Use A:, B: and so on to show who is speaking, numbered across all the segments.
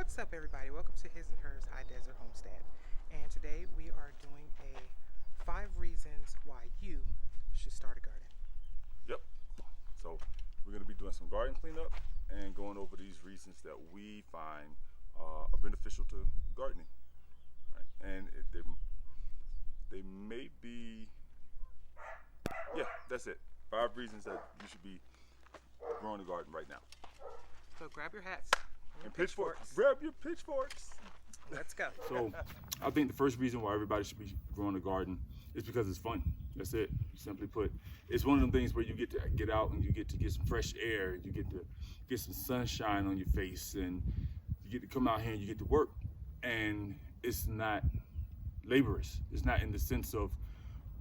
A: What's up, everybody? Welcome to His and Hers High Desert Homestead. And today we are doing a 5 reasons why you should start a garden.
B: Yep. So we're going to be doing some garden cleanup and going over these reasons that we find are beneficial to gardening. Right? And they may be, yeah, that's it. 5 reasons that you should be growing a garden right now.
A: So grab your hats
B: And pitchforks. Grab your pitchforks.
A: Let's go.
B: So I think the first reason why everybody should be growing a garden is because it's fun. That's it. Simply put, it's one of them things where you get to get out and you get to get some fresh air. You get to get some sunshine on your face, and you get to come out here and you get to work. And it's not laborious. It's not in the sense of,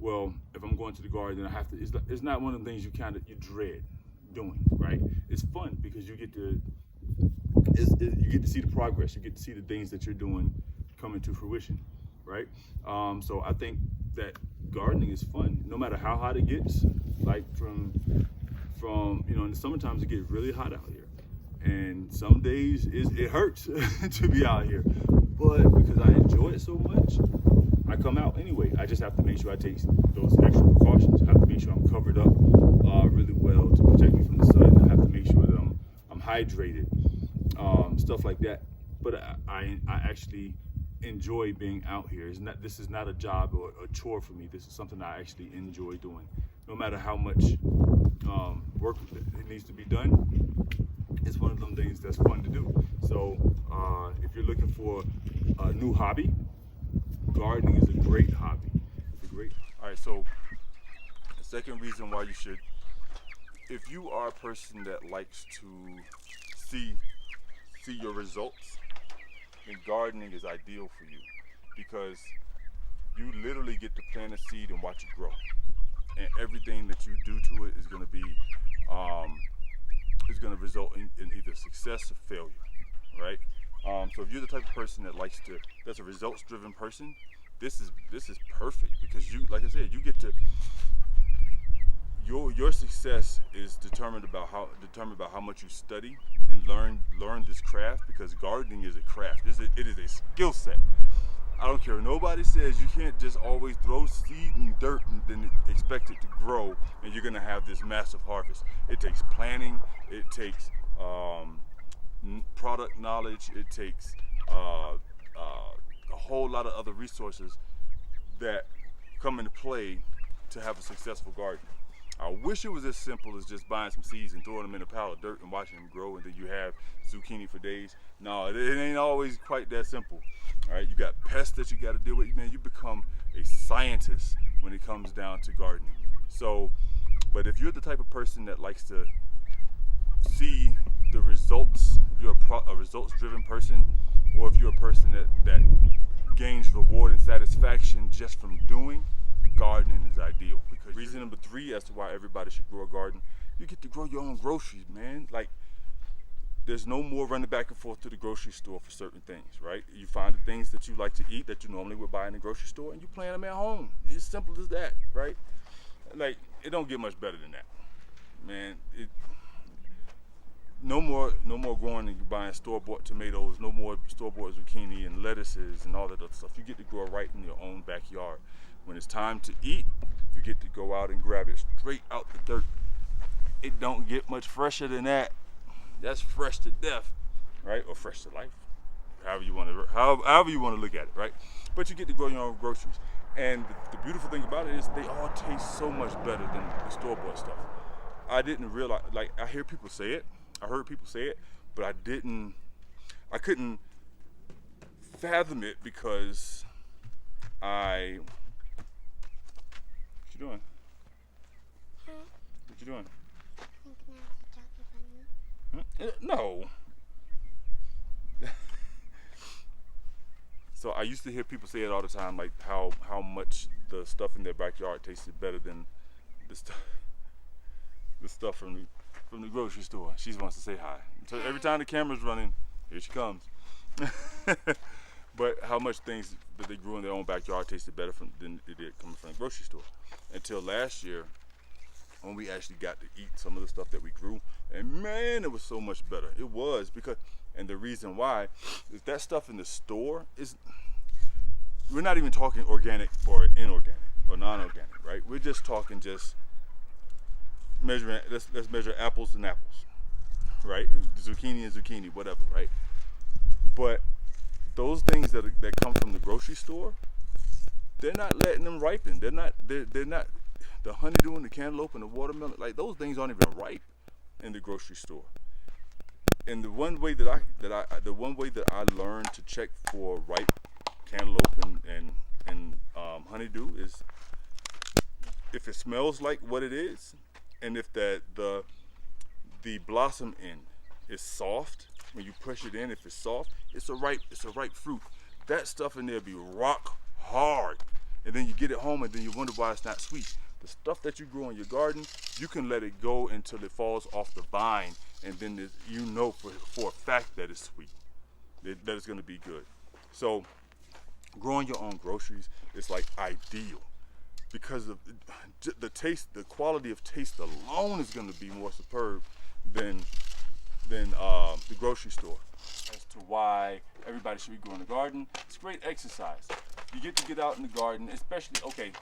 B: well, if I'm going to the garden, I have to. It's not one of the things you dread doing, right? It's fun because you get to. You get to see the progress. You get to see the things that you're doing coming to fruition, right? So I think that gardening is fun, no matter how hot it gets. Like from in the summertime it gets really hot out here, and some days it hurts to be out here. But because I enjoy it so much, I come out anyway. I just have to make sure I take those extra precautions. I have to make sure I'm covered up really well to protect me from the sun. I have to make sure that I'm hydrated. Stuff like that. But I actually enjoy being out here. This is not a job or a chore for me. This is something I actually enjoy doing. No matter how much work it needs to be done, it's one of them things that's fun to do. So if you're looking for a new hobby, gardening is a great hobby. It's a great. All right. So the second reason why you should, if you are a person that likes to see your results, then gardening is ideal for you, because you literally get to plant a seed and watch it grow, and everything that you do to it is going to be result in either success or failure, right? So if you're the type of person that's a results-driven person, this is perfect, because you, like I said, you get to. Your success is determined about how much you study and learn this craft, because gardening is a craft. It is a skill set. I don't care. Nobody says you can't just always throw seed in dirt and then expect it to grow and you're gonna have this massive harvest. It takes planning. It takes product knowledge. It takes a whole lot of other resources that come into play to have a successful garden. I wish it was as simple as just buying some seeds and throwing them in a pile of dirt and watching them grow, and then you have zucchini for days. No, it ain't always quite that simple. All right, you got pests that you got to deal with. Man, you become a scientist when it comes down to gardening. So, but if you're the type of person that likes to see the results, if you're a results-driven person, or if you're a person that gains reward and satisfaction just from doing, gardening is ideal. Because reason number 3 as to why everybody should grow a garden, you get to grow your own groceries, man. Like, there's no more running back and forth to the grocery store for certain things, right? You find the things that you like to eat that you normally would buy in the grocery store, and you plant them at home. It's simple as that, right? Like, it don't get much better than that, man. No more growing and buying store-bought tomatoes, no more store-bought zucchini and lettuces and all that other stuff. You get to grow right in your own backyard. When it's time to eat, you get to go out and grab it straight out the dirt. It don't get much fresher than that. That's fresh to death, right? Or fresh to life, however you want to look at it, right? But you get to grow your own groceries. And the beautiful thing about it is they all taste so much better than the store-bought stuff. I didn't realize, like, I heard people say it, but I couldn't fathom it because what you doing?
C: Huh?
B: What you doing?
C: Thinking out the chocolate bunny.
B: No. So I used to hear people say it all the time, like how much the stuff in their backyard tasted better than the stuff from the grocery store. She wants to say hi. So every time the camera's running, here she comes. But how much things that they grew in their own backyard tasted better than it did coming from the grocery store. Until last year, when we actually got to eat some of the stuff that we grew, and man, it was so much better. It was, because And the reason why is that stuff in the store is, we're not even talking organic or inorganic or non-organic, right? We're just talking just measuring, let's measure apples and apples, right? Zucchini and zucchini, whatever, right? But those things that come from the grocery store, they're not letting them ripen. They're not the honeydew and the cantaloupe and the watermelon, like those things aren't even ripe in the grocery store. And the one way that I learned to check for ripe cantaloupe and honeydew is if it smells like what it is, and if the blossom end is soft. When you push it in, if it's soft, it's a ripe fruit. That stuff in there be rock hard, and then you get it home and then you wonder why it's not sweet. The stuff that you grow in your garden, you can let it go until it falls off the vine, and then you know for a fact that it's sweet, that it's going to be good. So growing your own groceries is like ideal, because of the taste, the quality of taste alone is going to be more superb than the grocery store. As to why everybody should be growing a garden, it's great exercise. You get to get out in the garden, especially, okay,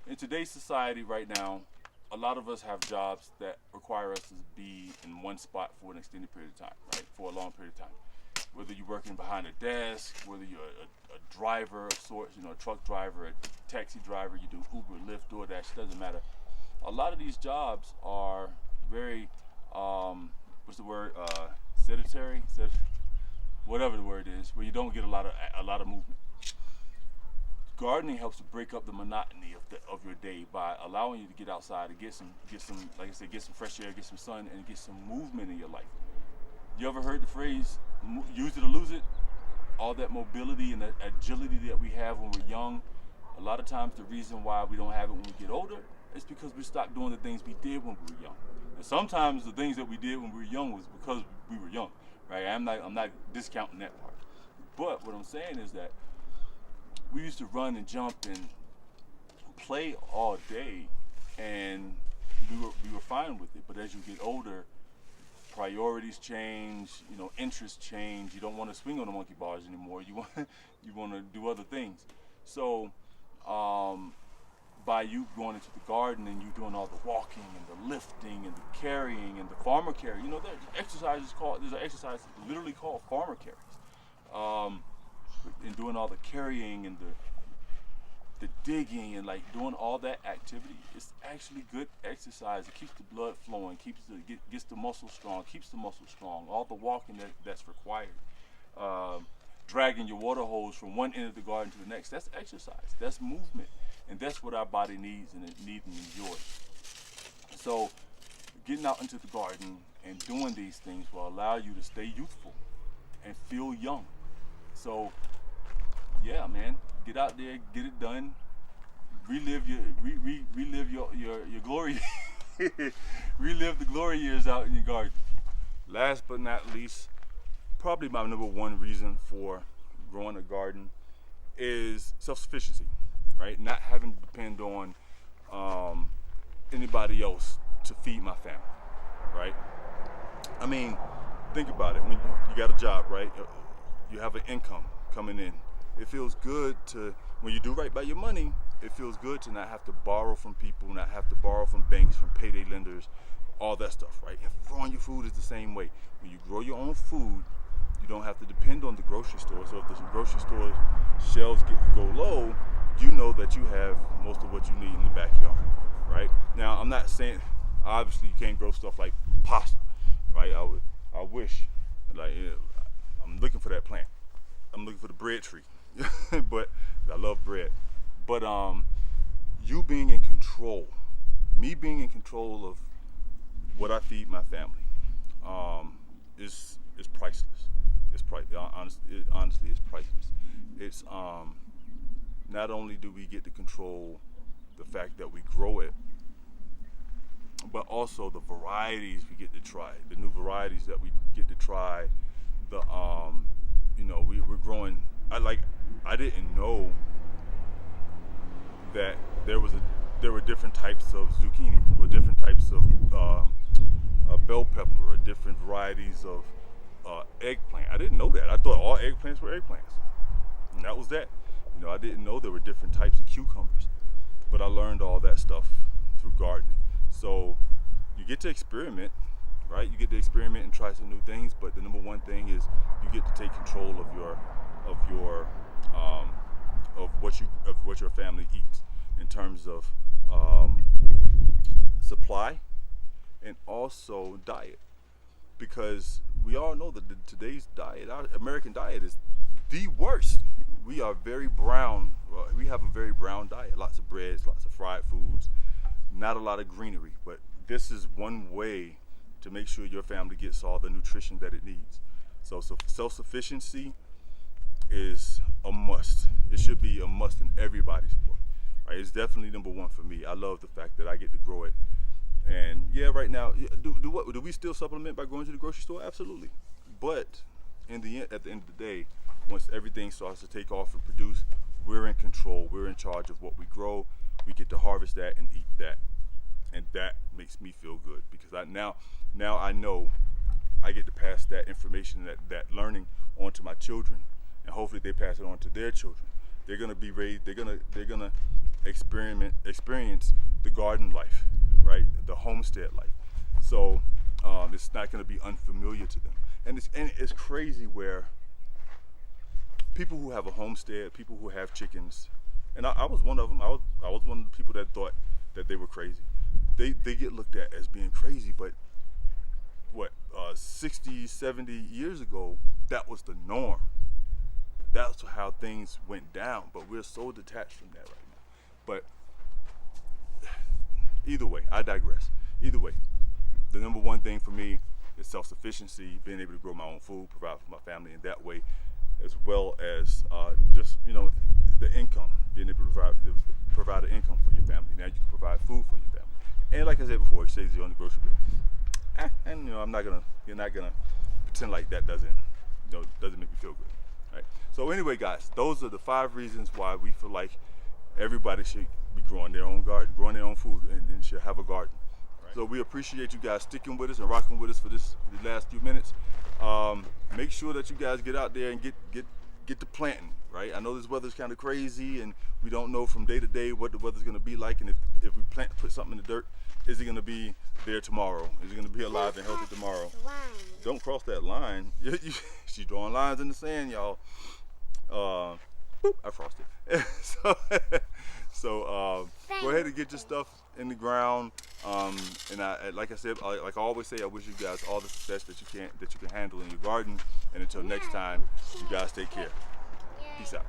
B: in today's society right now, a lot of us have jobs that require us to be in one spot for an extended period of time, right? For a long period of time. Whether you're working behind a desk, whether you're a driver of sorts, a truck driver, a taxi driver, you do Uber, Lyft, DoorDash, doesn't matter. A lot of these jobs are very, what's the word? Sedentary, whatever the word is, where you don't get a lot of movement. Gardening helps to break up the monotony of your day by allowing you to get outside and get some, like I said, get some fresh air, get some sun, and get some movement in your life. You ever heard the phrase, use it or lose it? All that mobility and that agility that we have when we're young, a lot of times the reason why we don't have it when we get older is because we stopped doing the things we did when we were young. And sometimes the things that we did when we were young was because we were young, right? I'm not discounting that part. But what I'm saying is that we used to run and jump and play all day, and we were fine with it. But as you get older, priorities change, interests change. You don't want to swing on the monkey bars anymore. You want to do other things. So by you going into the garden and you doing all the walking and the lifting and the carrying and the farmer carry, there's an exercise literally called farmer carries. And doing all the carrying and the digging and like doing all that activity, it's actually good exercise. It keeps the blood flowing, gets the muscle strong, keeps the muscle strong. All the walking that's required. Dragging your water hose from one end of the garden to the next, that's exercise, that's movement. And that's what our body needs and enjoys. So getting out into the garden and doing these things will allow you to stay youthful and feel young. So yeah, man, get out there, get it done, relive your glory, relive the glory years out in your garden. Last but not least, probably my number one reason for growing a garden is self-sufficiency, right? Not having to depend on anybody else to feed my family, right? I mean, think about it. When you got a job, right? You have an income coming in. It feels good to, when you do right by your money, it feels good to not have to borrow from people, not have to borrow from banks, from payday lenders, all that stuff, right? And growing your food is the same way. When you grow your own food, you don't have to depend on the grocery store. So if the grocery store shelves go low, you know that you have most of what you need in the backyard, right? Now, I'm not saying, obviously, you can't grow stuff like pasta, right? I wish, like, I'm looking for that plant. I'm looking for the bread tree, but I love bread. But you being in control, me being in control of what I feed my family, is priceless. Honestly, it's priceless. It's not only do we get to control the fact that we grow it, but also the varieties we get to try, the new varieties that we get to try. The we're growing. I didn't know that there were different types of zucchini, or different types of bell pepper, or different varieties of eggplant. I didn't know that. I thought all eggplants were eggplants, and that was that. You know, I didn't know there were different types of cucumbers, but I learned all that stuff through gardening. So you get to experiment, right? You get to experiment and try some new things, but the number one thing is you get to take control of what your family eats in terms of supply and also diet, because we all know that today's diet, our American diet, is the worst. We are very brown. We have a very brown diet. Lots of breads, lots of fried foods, not a lot of greenery. But this is one way to make sure your family gets all the nutrition that it needs. So self-sufficiency is a must. It should be a must in everybody's book. Right? It's definitely number one for me. I love the fact that I get to grow it. And yeah, right now, do we still supplement by going to the grocery store? Absolutely. But at the end of the day, once everything starts to take off and produce, we're in control. We're in charge of what we grow. We get to harvest that and eat that, and that makes me feel good, because now I know I get to pass that information, that learning, on to my children, and hopefully they pass it on to their children. They're gonna be raised. They're gonna experience the garden life, right? The homestead life. So it's not gonna be unfamiliar to them. And it's crazy where people who have a homestead, people who have chickens, and I was one of them. I was one of the people that thought that they were crazy. They get looked at as being crazy, but 60, 70 years ago, that was the norm. That's how things went down, but we're so detached from that right now. But either way, I digress. Either way, the number one thing for me is self-sufficiency, being able to grow my own food, provide for my family in that way, as well as just, the income, being able to provide an income for your family. Now you can provide food for your family. And like I said before, it saves you on the grocery bill. And you're not gonna pretend like that doesn't make me feel good. Right? So anyway, guys, those are the 5 reasons why we feel like everybody should be growing their own garden, growing their own food, and should have a garden. Right? So we appreciate you guys sticking with us and rocking with us for the last few minutes. Make sure that you guys get out there and get to planting. Right? I know this weather's kind of crazy, and we don't know from day to day what the weather's going to be like, and if we put something in the dirt, is it going to be there tomorrow? Is it going to be alive and healthy tomorrow? Don't cross that line. She's drawing lines in the sand, y'all. Boop, I crossed it. So go ahead and get your stuff in the ground. And like I said, like I always say, I wish you guys all the success that you can handle in your garden. And until next time, you guys take care. Peace out.